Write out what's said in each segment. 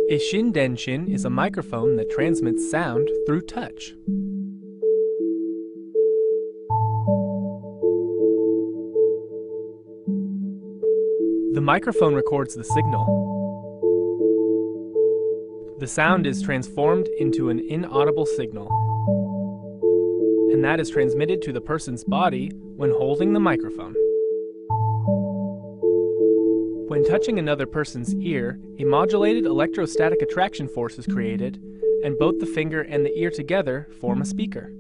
Ishin-den-shin is a microphone that transmits sound through touch. The microphone records the signal. The sound is transformed into an inaudible signal, and that is transmitted to the person's body when holding the microphone. When touching another person's ear, a modulated electrostatic attraction force is created, and both the finger and the ear together form a speaker.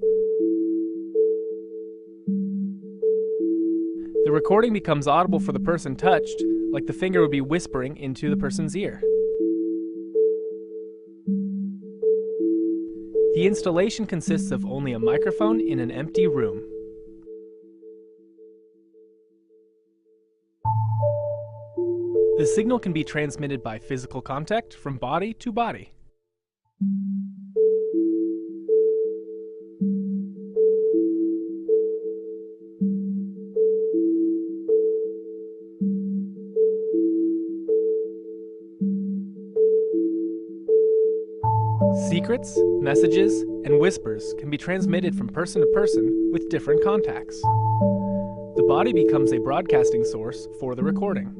The recording becomes audible for the person touched, like the finger would be whispering into the person's ear. The installation consists of only a microphone in an empty room. The signal can be transmitted by physical contact from body to body. Secrets, messages, and whispers can be transmitted from person to person with different contacts. The body becomes a broadcasting source for the recording.